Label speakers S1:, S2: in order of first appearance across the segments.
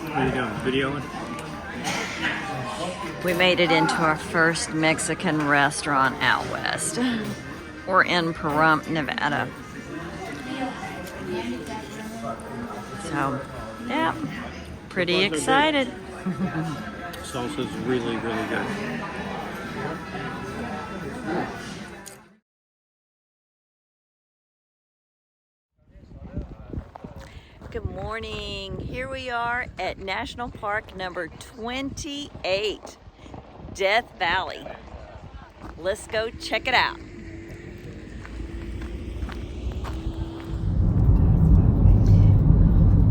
S1: What are you doing? Videoing?
S2: We made it into our first Mexican restaurant out west. We're in Pahrump, Nevada. So, yeah, pretty excited.
S1: Salsa's really, really good.
S2: Good morning. Here we are at National Park number 28, Death Valley. Let's go check it out.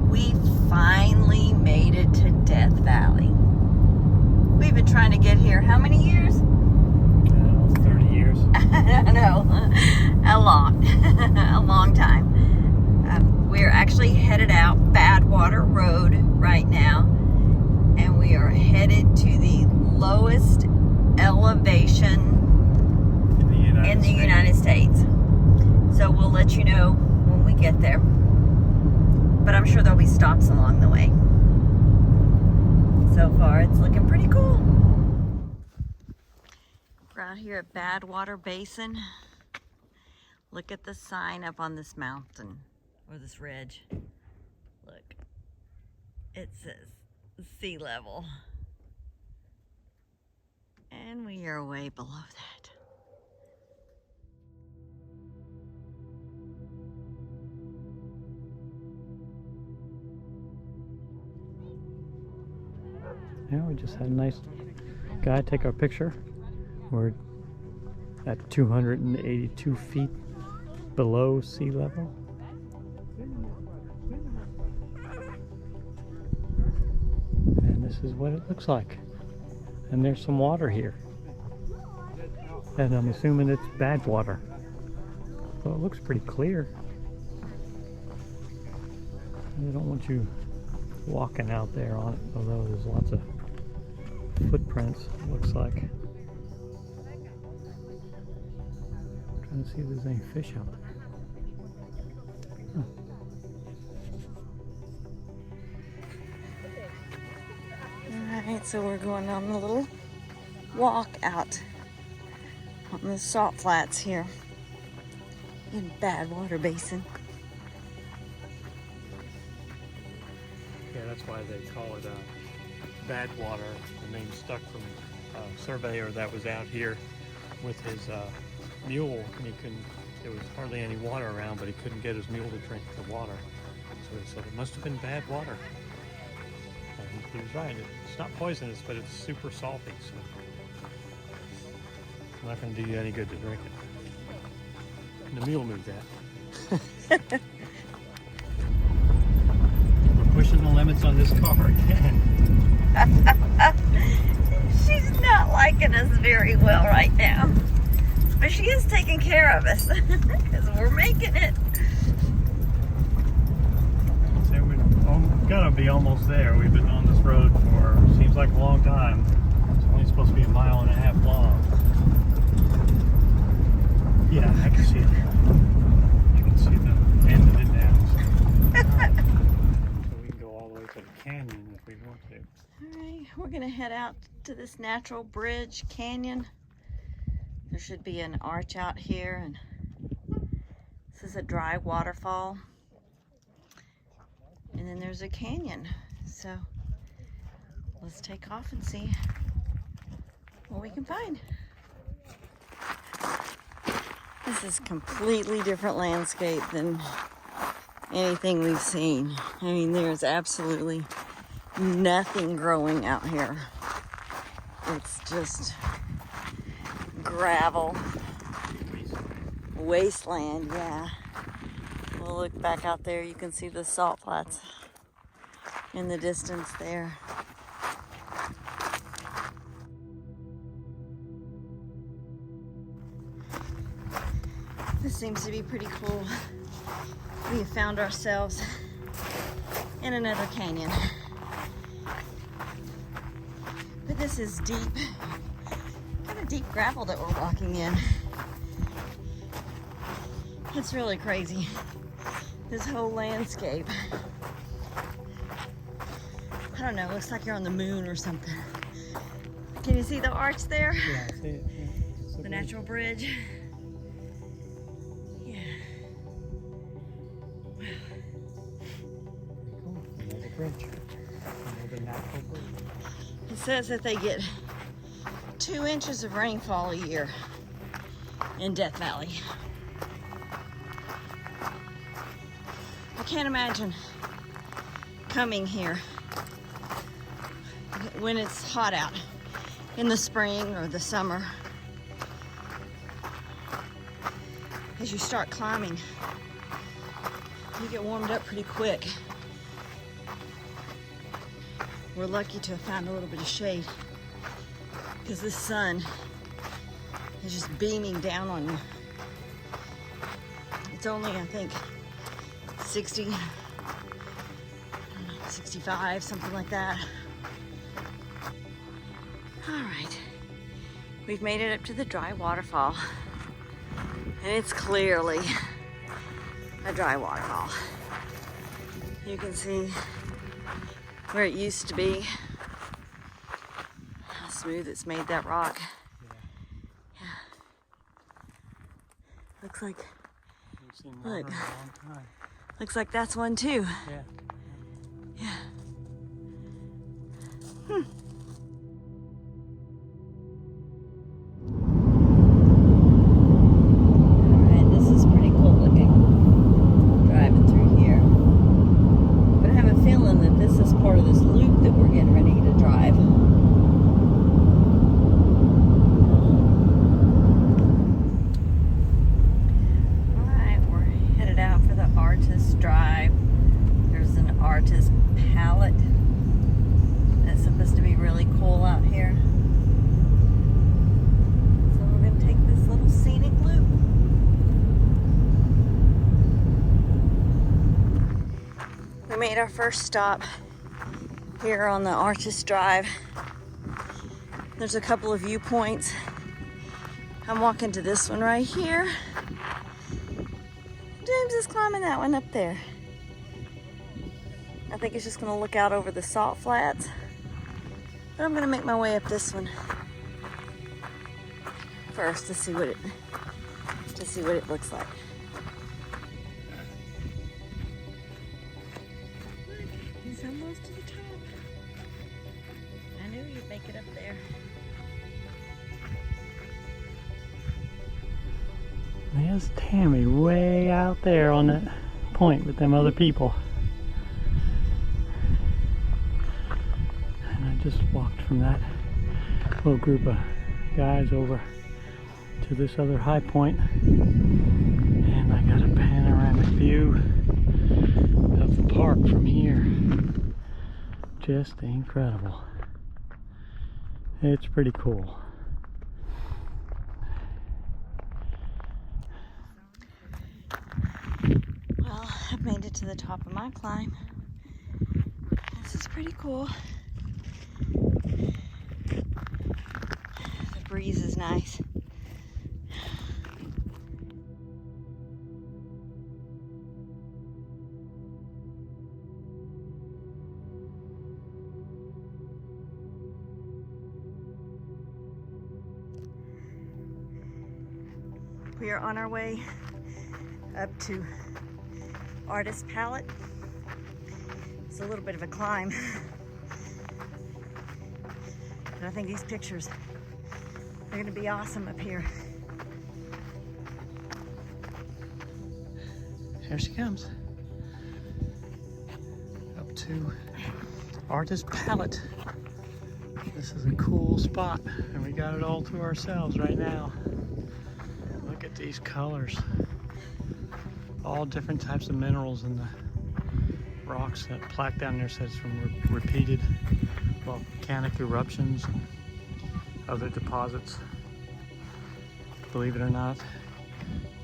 S2: We finally made it to Death Valley. We've been trying to get here how many years?
S1: 30 years.
S2: I know, a long time. We're actually headed out Badwater Road right now, and we are headed to the lowest elevation in the United States. So we'll let you know when we get there. But I'm sure there'll be stops along the way. So far, it's looking pretty cool. We're out here at Badwater Basin. Look at the sign up on this mountain, or this ridge. Look, it says sea level. And we are way below that.
S1: Yeah, we just had a nice guy take our picture. We're at 282 feet below sea level. And this is what it looks like. And there's some water here. And I'm assuming it's bad water. So it looks pretty clear. They don't want you walking out there on it, although there's lots of footprints, it looks like. I'm trying to see if there's any fish out there.
S2: Alright, so we're going on a little walk out on the salt flats here in Badwater Basin.
S1: Yeah, that's why they call it bad water. The name stuck from a surveyor that was out here with his mule, and there was hardly any water around, but he couldn't get his mule to drink the water. So he said it must have been bad water. And he was right. It's not poisonous, but it's super salty, so it's not going to do you any good to drink it. And the mule knew that. Pushing the limits on this car again.
S2: She's not liking us very well right now. But she is taking care of us because we're making it.
S1: So we're gonna be almost there. We've been on this road for seems like a long time. It's only supposed to be 1.5 miles long. Yeah, I can see it. You can see the end of it now. To the canyon if we want to.
S2: Alright, we're gonna head out to this natural bridge canyon. There should be an arch out here, and this is a dry waterfall. And then there's a canyon. So let's take off and see what we can find. This is a completely different landscape than anything we've seen. I mean, there's absolutely nothing growing out here. It's just gravel. Wasteland, yeah. We'll look back out there. You can see the salt flats in the distance there. This seems to be pretty cool. We have found ourselves in another canyon. But this is deep, kind of deep gravel that we're walking in. It's really crazy, this whole landscape. I don't know, looks like you're on the moon or something. Can you see the arch there?
S1: Yeah, I see it. Yeah.
S2: The natural bridge. Yeah. Wow.
S1: Cool. Another bridge. Another natural bridge.
S2: It says that they get 2 inches of rainfall a year in Death Valley. I can't imagine coming here when it's hot out in the spring or the summer. As you start climbing, you get warmed up pretty quick. We're lucky to have found a little bit of shade because the sun is just beaming down on you. It's only, I think, 60, I don't know, 65, something like that. All right, we've made it up to the dry waterfall, and it's clearly a dry waterfall. You can see where it used to be, how smooth it's made that rock. Yeah. Looks like,
S1: We've seen water in a long time.
S2: looks like that's one too.
S1: Yeah.
S2: Yeah. Alright, this is pretty cool looking, driving through here. But I have a feeling that this is part of this loop that we're getting ready to drive. Alright, we're headed out for the artist drive. There's an artist palette that's supposed to be really cool out here. So we're going to take this little scenic loop. We made our first stop here on the Artist Drive. There's a couple of viewpoints. I'm walking to this one right here. James is climbing that one up there. I think it's just going to look out over the salt flats. But I'm going to make my way up this one first to see what it looks like. He's almost to the top. I knew you'd make it up there.
S1: There's Tammy way out there on that point with them other people. And I just walked from that little group of guys over to this other high point, and I got a panoramic view of the park from here. Just incredible. It's pretty cool.
S2: Well, I've made it to the top of my climb. This is pretty cool. The breeze is nice. We are on our way up to Artist Palette. It's a little bit of a climb, but I think these pictures are going to be awesome up here.
S1: Here she comes. Up to Artist Palette. This is a cool spot, and we got it all to ourselves right now. Look at these colors. All different types of minerals in the rocks. That plaque down there says from repeated volcanic eruptions and other deposits. Believe it or not,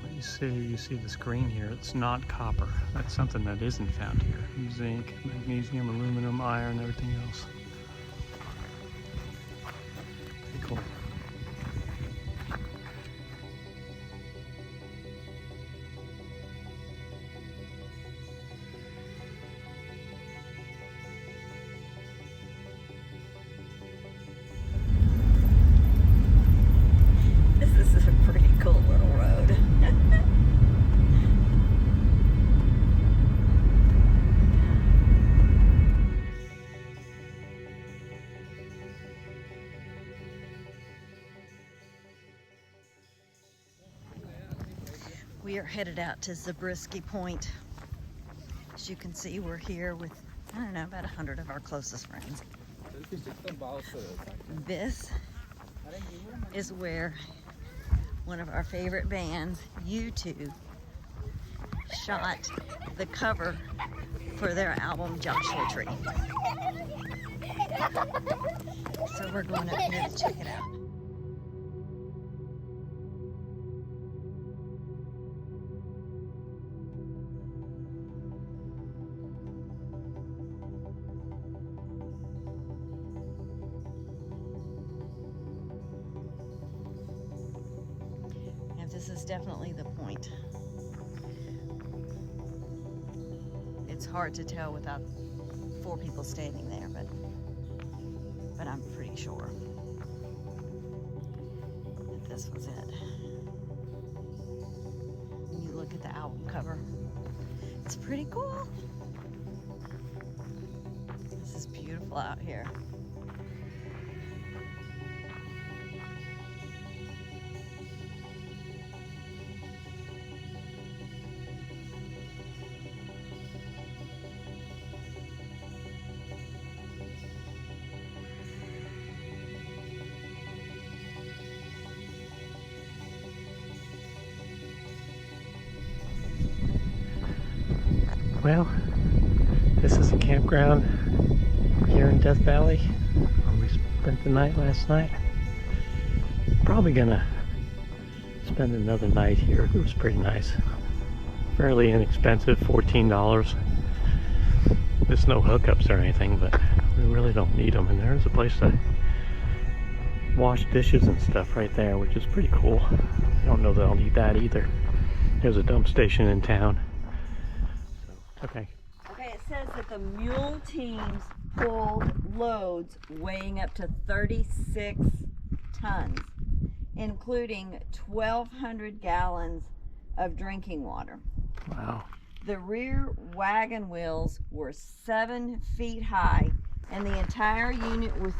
S1: what you see this green here. It's not copper. That's something that isn't found here. Zinc, magnesium, aluminum, iron, everything else. Pretty cool.
S2: We are headed out to Zabriskie Point. As you can see, we're here with, I don't know, about 100 of our closest friends. This is where one of our favorite bands, U2, shot the cover for their album Joshua Tree. So we're going up here to check it out. And this is definitely the point. It's hard to tell without 4 people standing there, but I'm pretty sure that this was it. When you look at the album cover, it's pretty cool. This is beautiful out here.
S1: Well, this is a campground here in Death Valley where we spent the night last night. Probably gonna spend another night here. It was pretty nice. Fairly inexpensive, $14. There's no hookups or anything, but we really don't need them. And there's a place to wash dishes and stuff right there, which is pretty cool. I don't know that I'll need that either. There's a dump station in town. Okay.
S2: Okay, it says that the mule teams pulled loads weighing up to 36 tons, including 1,200 gallons of drinking water.
S1: Wow.
S2: The rear wagon wheels were 7 feet high, and the entire unit with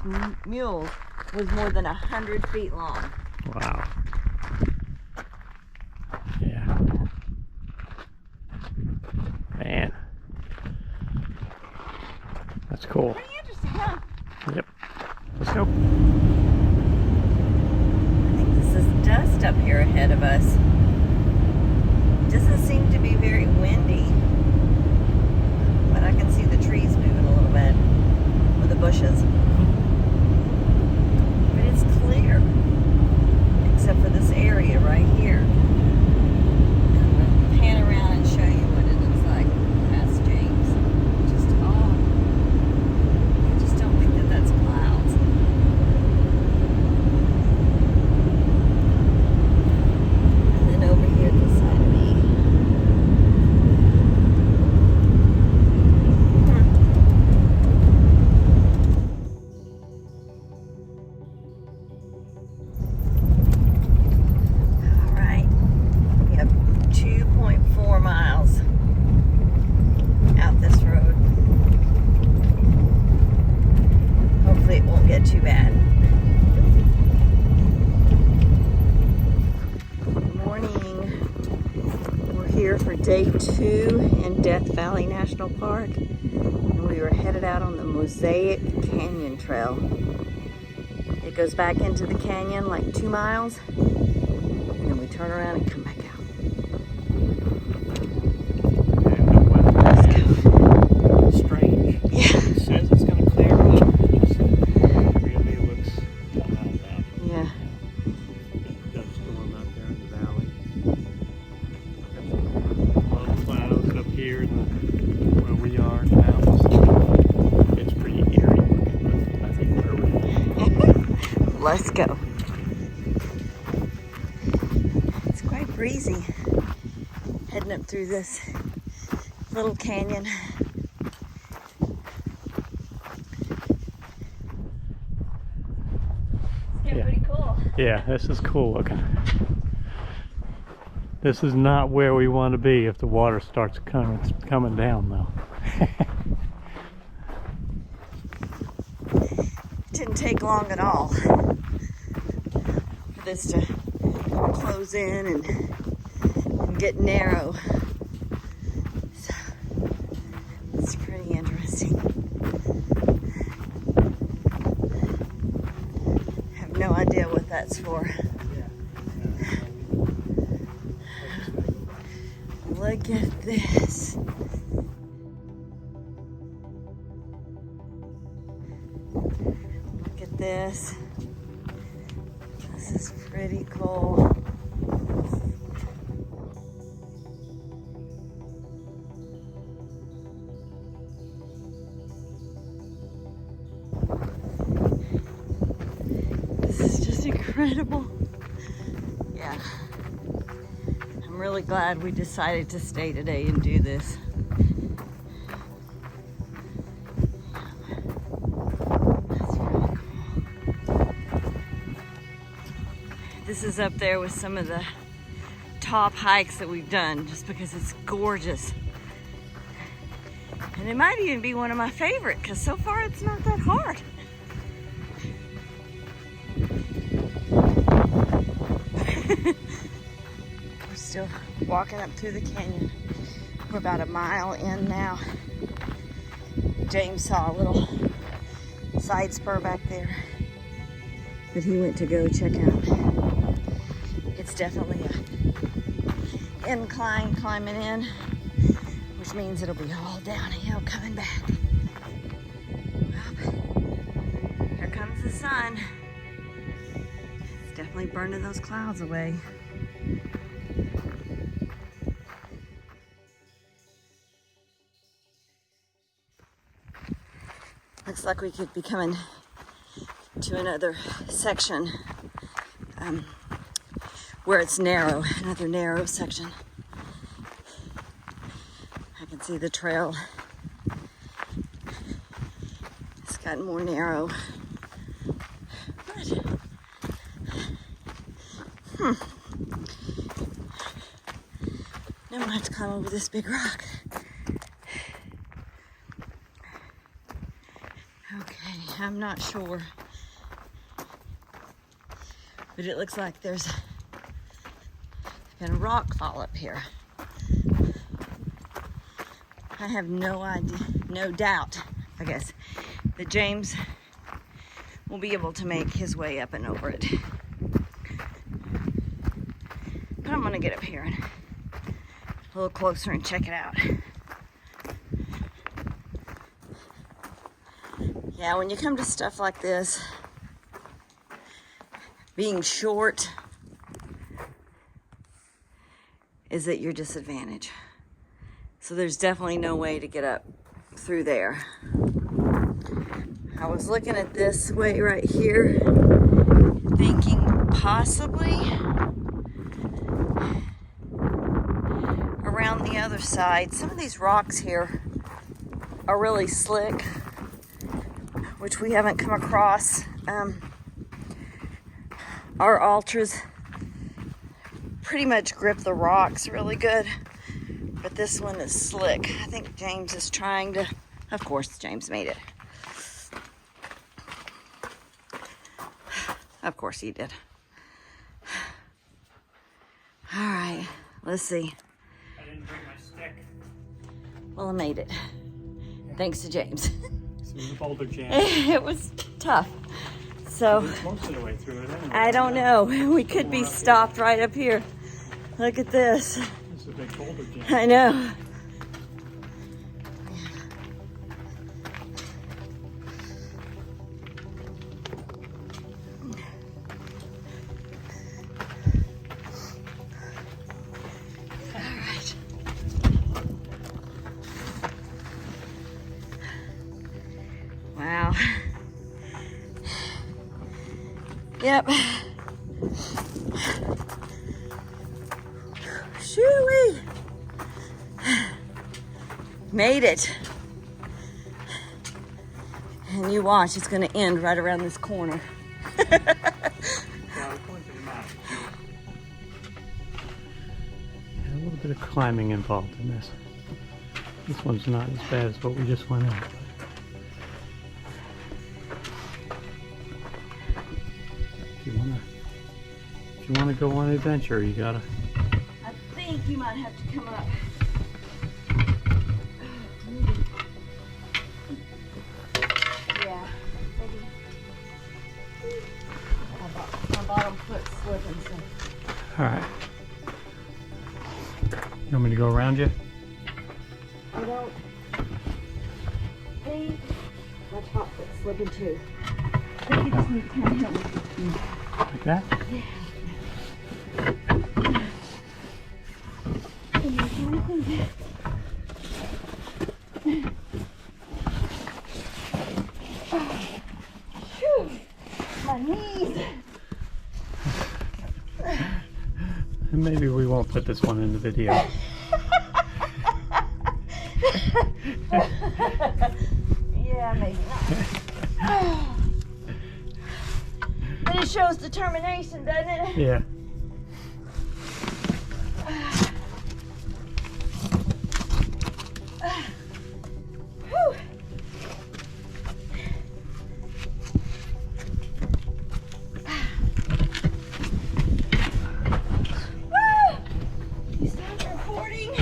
S2: mules was more than 100 feet long.
S1: Wow. Yeah. Man. That's cool.
S2: Pretty interesting, huh?
S1: Yep. Let's go.
S2: I think this is dust up here ahead of us. Doesn't seem to be very windy, but I can see the trees moving a little bit, or the bushes. But it's clear, except for this area right here. I'm gonna pan around and show you what it looks like past James. Just all, I just don't think that that's clouds. And then over here at the side of me. All right, we have 2.4 miles out this road. Hopefully it won't get too bad. Good morning. We're here for day 2 in Death Valley National Park, and we were headed out on the Mosaic Canyon Trail. It goes back into the canyon like 2 miles, and then we turn around and come back out.
S1: And the weather
S2: Let's go.
S1: is strange.
S2: Yeah.
S1: It says it's going to clear up. It really looks wild out.
S2: Yeah.
S1: Got a storm out there in the valley. Low clouds up here in the, where we are in the mountains. It's pretty eerie looking, but I think we're ready.
S2: Let's go. It's quite breezy heading up through this little canyon. It's getting
S1: Yeah.
S2: pretty cool.
S1: Yeah, this is cool looking. This is not where we want to be if the water starts coming down though.
S2: It didn't take long at all for this to close in and get narrow. So it's pretty interesting. I have no idea what that's for. Look at this. Look at this. This is pretty cool. This is just incredible. Yeah. I'm really glad we decided to stay today and do this. That's really cool. This is up there with some of the top hikes that we've done just because it's gorgeous. And it might even be one of my favorite because so far it's not that hard. We're still walking up through the canyon. We're about a mile in now. James saw a little side spur back there that he went to go check out. It's definitely a incline climbing in, which means it'll be all downhill coming back. Well, here comes the sun. It's definitely burning those clouds away. Looks like we could be coming to another section where it's narrow, another narrow section. I can see the trail. It's gotten more narrow. But, now I have to climb over this big rock. Okay, I'm not sure, but it looks like there's been a rock fall up here. I have no idea, no doubt, I guess, that James will be able to make his way up and over it. But I'm gonna get up here and a little closer and check it out. Yeah, when you come to stuff like this, being short is at your disadvantage. So there's definitely no way to get up through there. I was looking at this way right here, thinking possibly around the other side. Some of these rocks here are really slick, which we haven't come across. Our ultras pretty much grip the rocks really good, but this one is slick. I think James is trying to, of course, James made it. Of course he did. All right, let's see.
S1: I didn't bring my stick.
S2: Well, I made it. Thanks to James.
S1: This is a boulder jam.
S2: It was tough. So,
S1: Most of the way through it anyway.
S2: I don't know. We could be stopped right up here. Look at this.
S1: It's a big boulder jam.
S2: I know. All right. Wow. Yep. Shoo-wee. Made it. And you watch, it's gonna end right around this corner.
S1: Yeah, we're going to the map. A little bit of climbing involved in this. This one's not as bad as what we just went out. If you wanna go on an adventure, you gotta.
S2: I think you might have to come up. Yeah, maybe. My bottom foot's slipping, so.
S1: All right. You want me to go around you?
S2: I don't think my top foot's slipping too. I think you just need to kind of help me.
S1: Like that?
S2: Yeah. My knees.
S1: Maybe we won't put this one in the video.
S2: Yeah, maybe not. But it shows determination, doesn't it?
S1: Yeah.
S2: Whew. You stopped recording?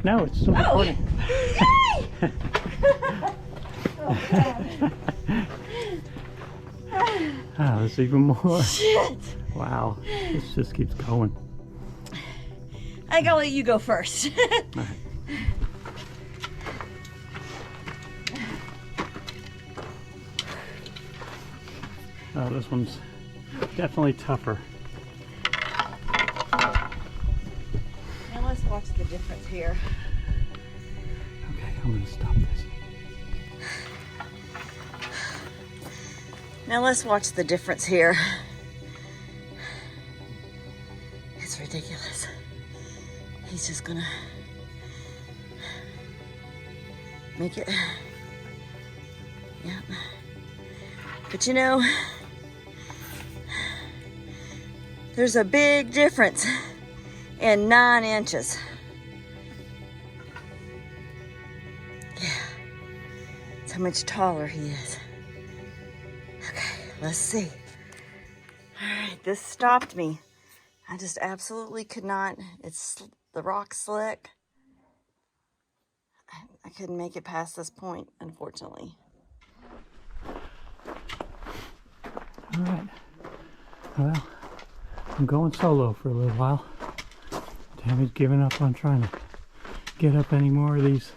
S1: No, it's still recording.
S2: Yay! Oh, God.
S1: Ah, there's even more.
S2: Shit.
S1: Wow, this just keeps going.
S2: I think I'll let you go first.
S1: All right. Oh, this one's definitely tougher.
S2: Now let's watch the difference here.
S1: Okay, I'm gonna stop this.
S2: Now let's watch the difference here. It's ridiculous. He's just gonna make it. Yep. But you know, there's a big difference in 9 inches. Yeah. That's how much taller he is. Okay, let's see. All right, this stopped me. I just absolutely could not. It's the rock slick. I couldn't make it past this point, unfortunately.
S1: All right. Well, I'm going solo for a little while. Tammy's giving up on trying to get up any more of these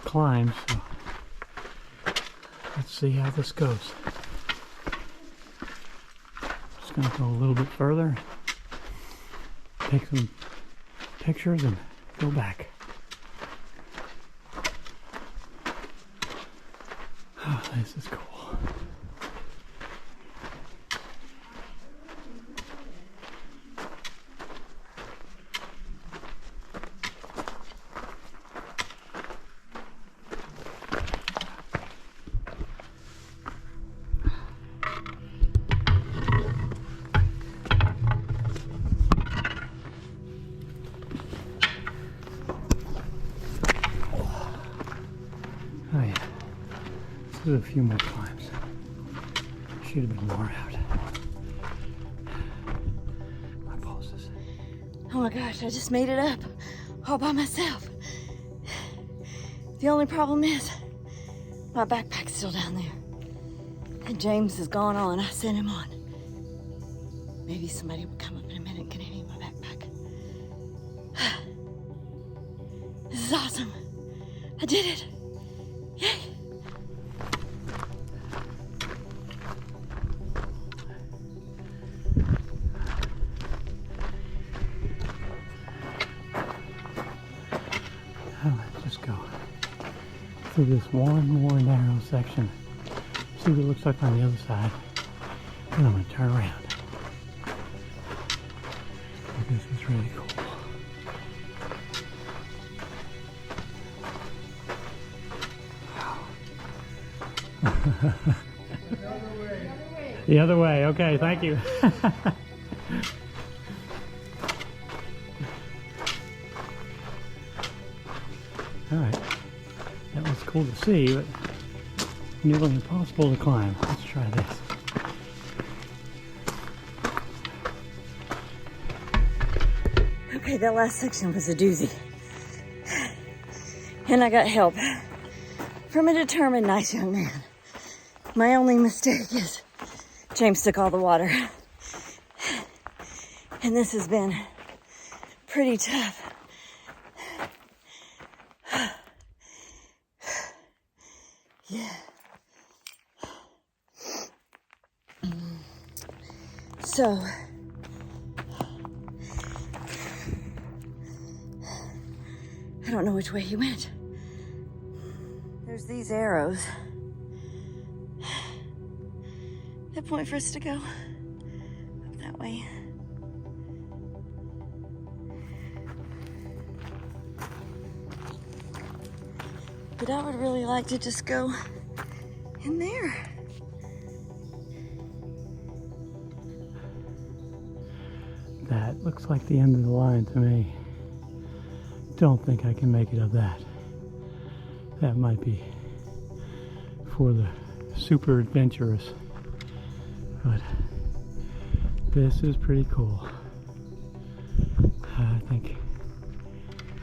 S1: climbs. So let's see how this goes. Just gonna go a little bit further, take some pictures, and go back. Oh, this is cool. Oh yeah, there's a few more climbs. Should have been more out. My pulses.
S2: Oh my gosh, I just made it up all by myself. The only problem is my backpack's still down there. And James has gone on. I sent him on. Maybe somebody will come up in a minute and can hand me my backpack. This is awesome. I did it. Yay.
S1: Now let's just go through this one more narrow section. See what it looks like on the other side. And I'm going to turn around. This is really cool. The other way, okay, thank you. Alright, that was cool to see, but nearly impossible to climb. Let's try this.
S2: Okay, that last section was a doozy. And I got help from a determined, nice young man. My only mistake is James took all the water. And this has been pretty tough. Yeah. So, I don't know which way he went. There's these arrows that point for us to go up that way. But I would really like to just go in there.
S1: That looks like the end of the line to me. Don't think I can make it up that. That might be for the super adventurous. But this is pretty cool.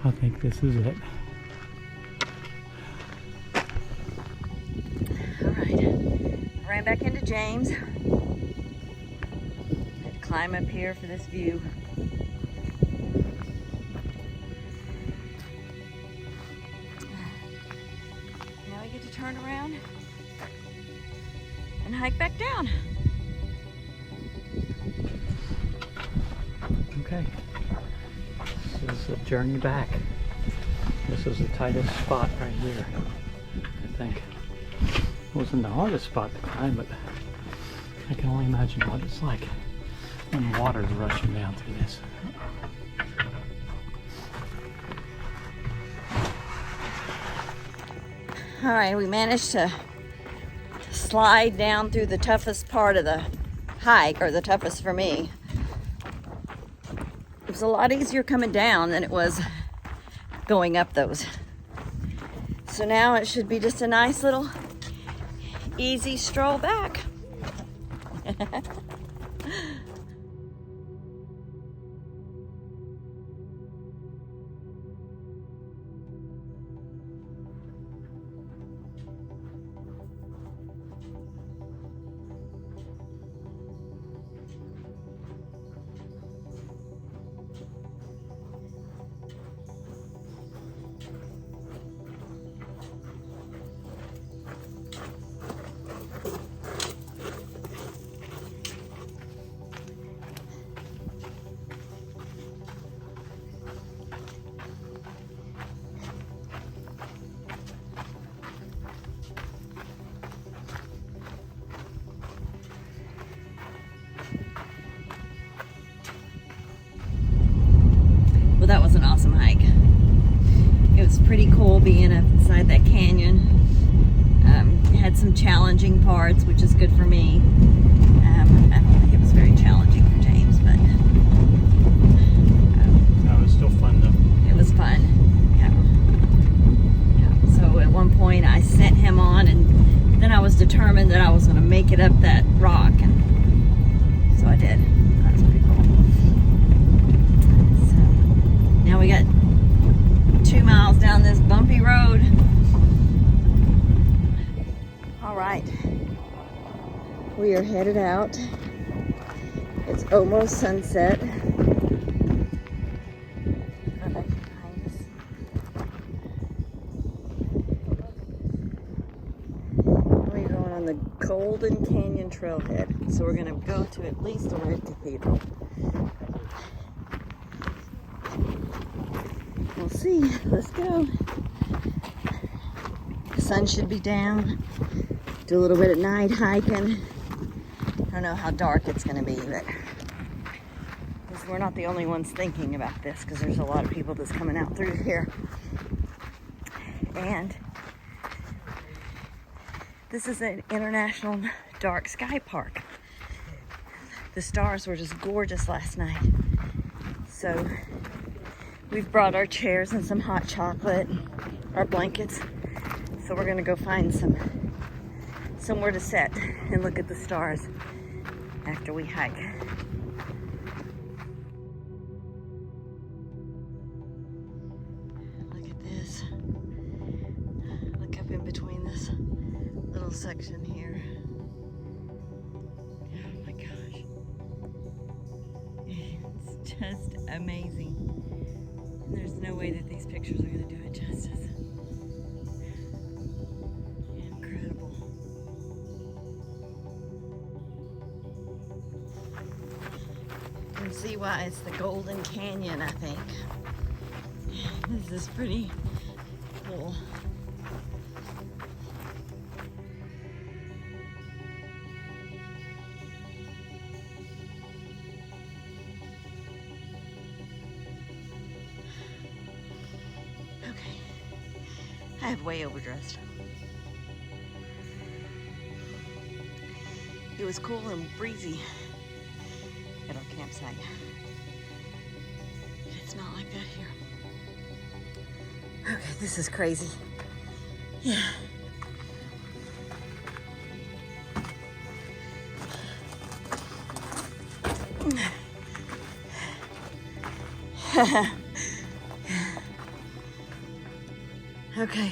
S1: I think this is it.
S2: All right, I ran back into James. I had to climb up here for this view. Now we get to turn around and hike back down.
S1: Okay, this is the journey back. This is the tightest spot right here, I think. It wasn't the hardest spot to climb, but I can only imagine what it's like when water's rushing down through this.
S2: All right, we managed to slide down through the toughest part of the hike, or the toughest for me. It was a lot easier coming down than it was going up those. So now it should be just a nice little easy stroll back. Well, that was an awesome hike. It was pretty cool being inside that canyon. It had some challenging parts, which is good for me. I don't think it was very challenging for James, but
S1: That was still fun though.
S2: it was fun. Yeah. So at one point I sent him on, and then I was determined that I was going to make it up that rock, and so I did. That was pretty cool. So now we got 2 miles down this bumpy road. All right, we are headed out. It's almost sunset. Go back behind us. We're going on the Golden Canyon Trailhead, so we're going to go to at least the Red Cathedral. We'll see. Let's go. The sun should be down. Do a little bit at night hiking. I don't know how dark it's going to be, but because we're not the only ones thinking about this, because there's a lot of people that's coming out through here. And this is an international dark sky park. The stars were just gorgeous last night. So we've brought our chairs and some hot chocolate, our blankets. So we're gonna go find somewhere to sit and look at the stars after we hike. here. Oh my gosh. It's just amazing. And there's no way that these pictures are going to do it justice. Incredible. You can see why it's the Golden Canyon, I think. This is pretty cool. Okay, I have way overdressed. It was cool and breezy at our campsite. It's not like that here. Okay, this is crazy. Yeah. Okay.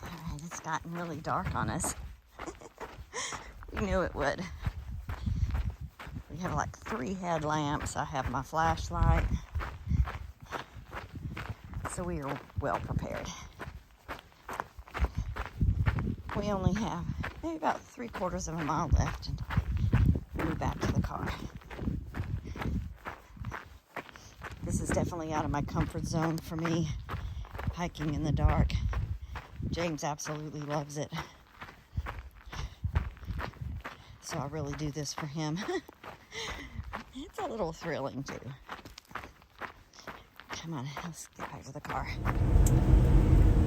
S2: Alright, it's gotten really dark on us. We knew it would. We have like 3 headlamps. I have my flashlight. So we are well prepared. We only have maybe about 3/4 of a mile left and we'll be back to the car. This is definitely out of my comfort zone for me, hiking in the dark. James absolutely loves it. So I really do this for him. It's a little thrilling too. Come on, let's get back to the car.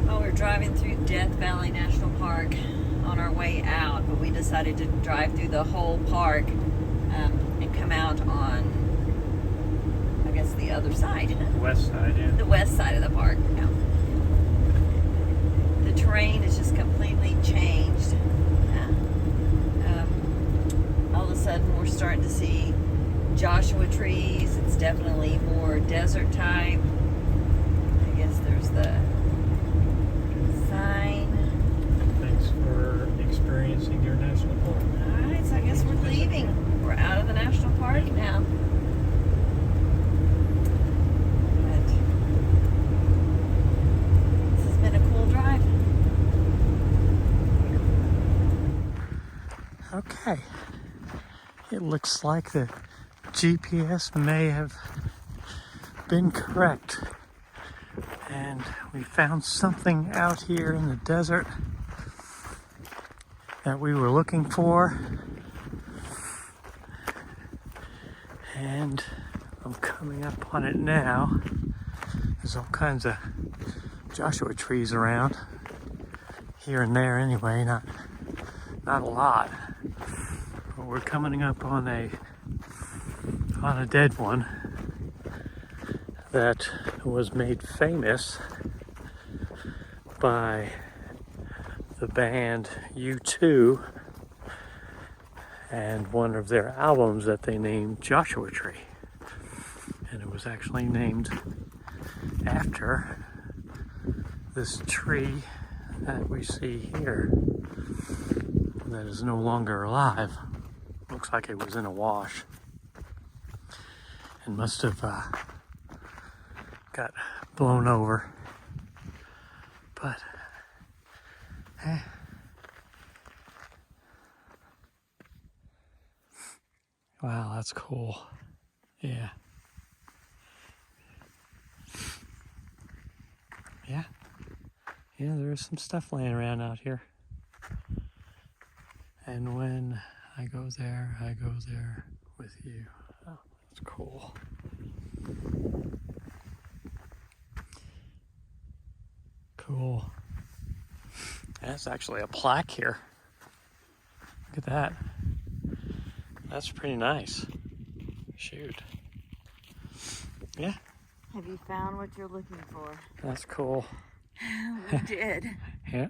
S2: Well, we're driving through Death Valley National Park on our way out, but we decided to drive through the whole park and come out on, I guess, the other side.
S1: The west side, yeah.
S2: The west side of the park. Yeah. The terrain is just completely changed. All of a sudden, we're starting to see Joshua trees. It's definitely more desert type. I guess there's the sign.
S1: Thanks for experiencing your national park.
S2: Alright, so I guess we're leaving. We're out of the national park now. But this has been a cool drive.
S1: Okay. It looks like the GPS may have been correct. And we found something out here in the desert that we were looking for. And I'm coming up on it now. There's all kinds of Joshua trees around. Here and there anyway, not a lot. But we're coming up on a dead one that was made famous by the band U2 and one of their albums that they named Joshua Tree. And it was actually named after this tree that we see here that is no longer alive. Looks like it was in a wash and must have got blown over. But wow, that's cool. Yeah. Yeah, there is some stuff laying around out here. And when I go there with you. Oh, that's cool. Cool. That's actually a plaque here. Look at that. That's pretty nice. Shoot. Yeah.
S2: Have you found what you're looking for?
S1: That's cool.
S2: We did.
S1: Yeah.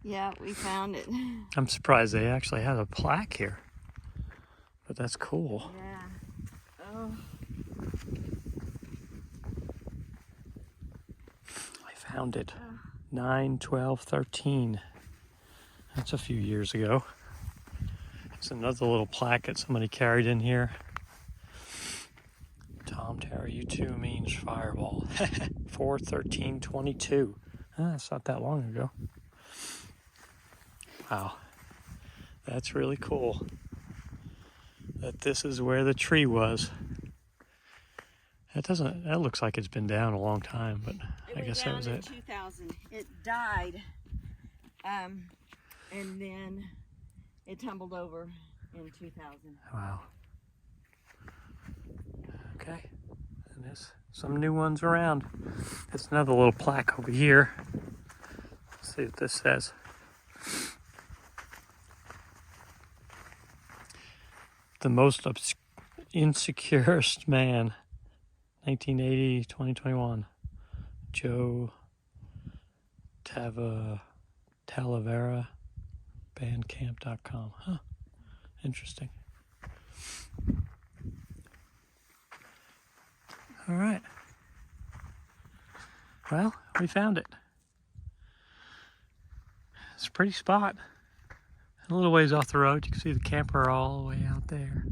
S2: Yeah, we found it.
S1: I'm surprised they actually have a plaque here. But that's cool.
S2: Yeah. Oh.
S1: I found it. 9/12/13. That's a few years ago. It's another little plaque that somebody carried in here. Tom Terry, you too means fireball. 4/13/22. That's not that long ago. Wow. That's really cool. That this is where the tree was. That looks like it's been down a long time, but I guess that was it.
S2: 2000. It died, and then it tumbled over in 2000.
S1: Wow. Okay. And there's some new ones around. There's another little plaque over here. Let's see what this says. The most insecurest man, 1980-2021. Joe Talavera, bandcamp.com. Huh. Interesting. All right. Well, we found it. It's a pretty spot. A little ways off the road, you can see the camper all the way out there.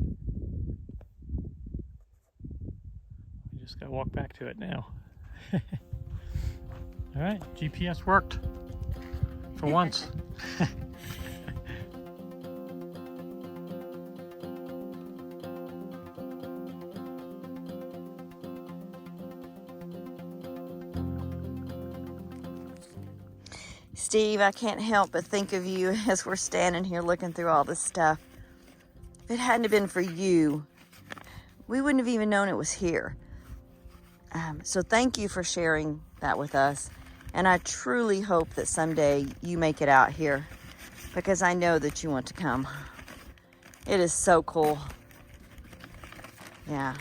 S1: We just gotta walk back to it now. All right, GPS worked for once.
S2: Steve, I can't help but think of you as we're standing here looking through all this stuff. If it hadn't have been for you, we wouldn't have even known it was here. So thank you for sharing that with us. And I truly hope that someday you make it out here, because I know that you want to come. It is so cool. Yeah.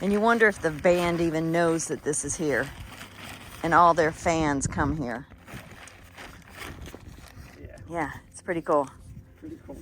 S2: And you wonder if the band even knows that this is here and all their fans come here. Yeah, it's pretty cool.
S1: Pretty cool.